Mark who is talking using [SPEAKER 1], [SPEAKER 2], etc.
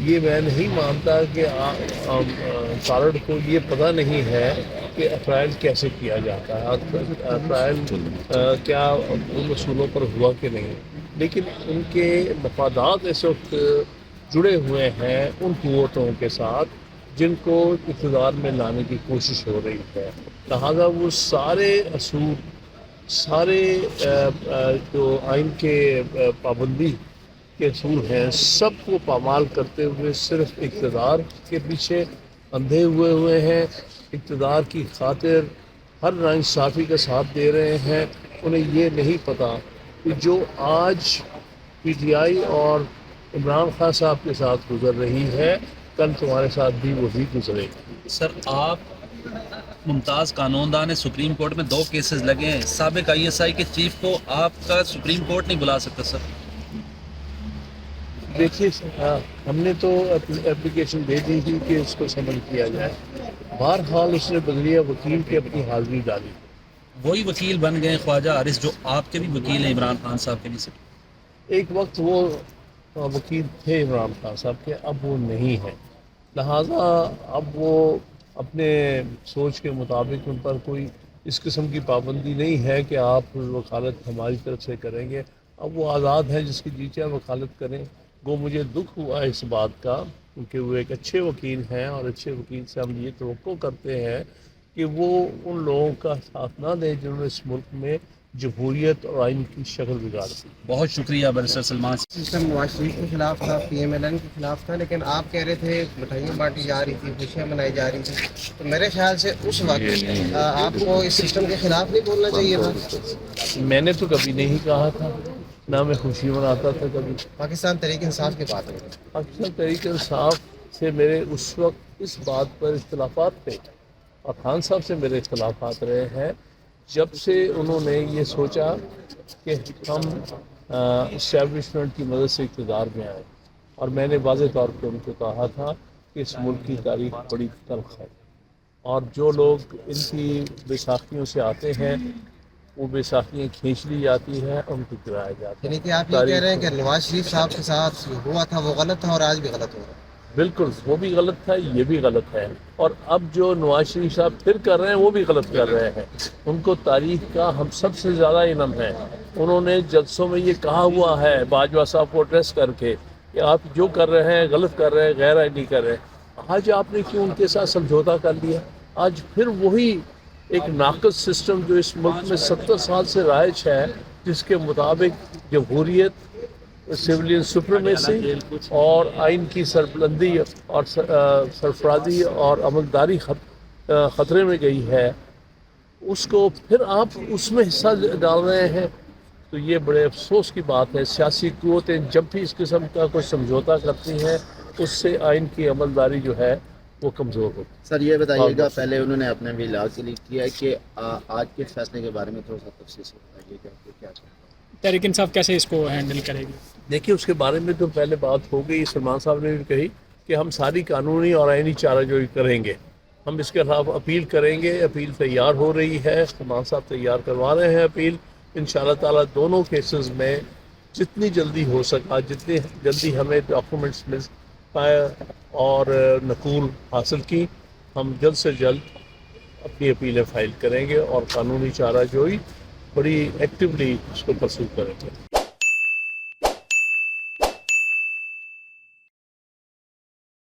[SPEAKER 1] یہ میں نہیں مانتا کہ کارڈ کو یہ پتہ نہیں ہے کہ ٹرائل کیسے کیا جاتا ہے، ٹرائل کیا ان اصولوں پر ہوا کہ نہیں، لیکن ان کے مفادات اس وقت جڑے ہوئے ہیں ان قوتوں کے ساتھ جن کو اقتدار میں لانے کی کوشش ہو رہی ہے، لہذا وہ سارے اصول، سارے جو آئین کے پابندی کے اصول ہیں، سب کو پامال کرتے ہوئے صرف اقتدار کے پیچھے اندھے ہوئے ہیں، اقتدار کی خاطر ہر ناانصافی کا ساتھ دے رہے ہیں۔ انہیں یہ نہیں پتہ کہ جو آج پی ٹی آئی اور عمران خان صاحب کے ساتھ گزر رہی ہے، کل تمہارے ساتھ بھی وہی گزرے گی۔
[SPEAKER 2] سر آپ ممتاز قانون دان سپریم کورٹ میں 2 کیسز لگے ہیں، سابق آئی ایس آئی کے چیف کو آپ کا سپریم کورٹ نہیں بلا سکتا سر؟
[SPEAKER 1] دیکھیے ہم نے تو اپلیکیشن دے دی تھی کہ اس کو سمجھ کیا جائے، بہرحال اس نے بدلیہ وکیل کی اپنی حاضری ڈالی۔
[SPEAKER 2] وہی وکیل بن گئے خواجہ حارث جو آپ کے بھی وکیل ہیں عمران خان صاحب کے بھی سر؟
[SPEAKER 1] ایک وقت وہ وکیل تھے عمران خان صاحب کے، اب وہ نہیں ہیں، لہٰذا اب وہ اپنے سوچ کے مطابق ان پر کوئی اس قسم کی پابندی نہیں ہے کہ آپ وکالت ہماری طرف سے کریں گے، اب وہ آزاد ہیں، جس کی جی چاہے وکالت کریں۔ وہ مجھے دکھ ہوا اس بات کا، کیونکہ وہ ایک اچھے وکیل ہیں اور اچھے وکیل سے ہم یہ توقع کرتے ہیں کہ وہ ان لوگوں کا ساتھ نہ دیں جنہوں نے اس ملک میں جمہوریت اور آئین کی شکل بگاڑ دی۔
[SPEAKER 2] بہت شکریہ بیرسٹر سلمان۔
[SPEAKER 3] سسٹم نواز شریف کے خلاف تھا، پی ایم ایل این کے خلاف تھا، لیکن آپ کہہ رہے تھے مٹھائیاں بانٹی جا رہی تھی، خوشیاں منائی جا رہی تھیں، تو میرے خیال سے اس وقت آپ کو اس سسٹم کے خلاف نہیں بولنا چاہیے تھا۔
[SPEAKER 1] میں نے تو کبھی نہیں کہا تھا، نہ میں خوشی مناتا تھا کبھی۔
[SPEAKER 3] پاکستان تحریک انصاف کی بات ہے۔
[SPEAKER 1] پاکستان تحریک انصاف سے میرے اس وقت اس بات پر اختلافات تھے، اور خان صاحب سے میرے اختلافات رہے ہیں جب سے انہوں نے یہ سوچا کہ ہم اسٹیبلشمنٹ کی مدد سے اقتدار میں آئے، اور میں نے واضح طور پہ ان کو کہا تھا کہ اس ملک کی تاریخ بڑی تلخ ہے، اور جو لوگ ان کی بیساکھیوں سے آتے ہیں وہ بیساکھیاں کھینچ لی جاتی ہیں، ان کو گرایا جاتا ہے۔
[SPEAKER 3] یعنی کہ آپ یہ کہہ رہے ہیں کہ نواز شریف صاحب کے ساتھ ہوا تھا وہ غلط تھا اور آج بھی غلط ہو رہا ہے؟
[SPEAKER 1] بالکل، وہ بھی غلط تھا، یہ بھی غلط ہے، اور اب جو نواز شریف صاحب پھر کر رہے ہیں وہ بھی غلط کر رہے ہیں۔ ان کو تاریخ کا ہم سب سے زیادہ علم ہے، انہوں نے جلسوں میں یہ کہا ہوا ہے باجوہ صاحب کو ایڈریس کر کے کہ آپ جو کر رہے ہیں غلط کر رہے ہیں، غیر آئینی کر رہے ہیں۔ آج آپ نے کیوں ان کے ساتھ سمجھوتا کر لیا؟ آج پھر وہی ایک ناقص سسٹم جو اس ملک میں 70 سال سے رائج ہے، جس کے مطابق جمہوریت، سویلین سپریمیسی اور آئین کی سربلندی اور سرفرازی اور عملداری خطرے میں گئی ہے، اس کو پھر آپ اس میں حصہ ڈال رہے ہیں، تو یہ بڑے افسوس کی بات ہے۔ سیاسی قوتیں جب بھی اس قسم کا کوئی سمجھوتا کرتی ہیں، اس سے آئین کی عملداری جو ہے وہ کمزور ہوتی ہے۔
[SPEAKER 4] سر یہ بتائیے گا، پہلے انہوں نے اپنے بھی لاگ سے لیک کیا ہے کہ آج کے فیصلے کے بارے میں تھوڑا سا تفصیل سے بتائیے گا کہ کیا چاہتے ہیں
[SPEAKER 5] تحریک انصاف کیسے اس کو ہینڈل کرے گی؟
[SPEAKER 1] دیکھیے اس کے بارے میں تو پہلے بات ہو گئی، سلمان صاحب نے بھی کہی کہ ہم ساری قانونی اور آئینی چارہ جوئی کریں گے، ہم اس کے خلاف اپیل کریں گے، اپیل تیار ہو رہی ہے، سلمان صاحب تیار کروا رہے ہیں اپیل، انشاءاللہ تعالیٰ دونوں کیسز میں جتنی جلدی ہو سکا، جتنی جلدی ہمیں ڈاکومنٹس مل پائے اور نقول حاصل کی، ہم جلد سے جلد اپنی اپیلیں فائل کریں گے اور قانونی چارہ جوئی بڑی ایکٹیولی اس کو پرسو کریں گے۔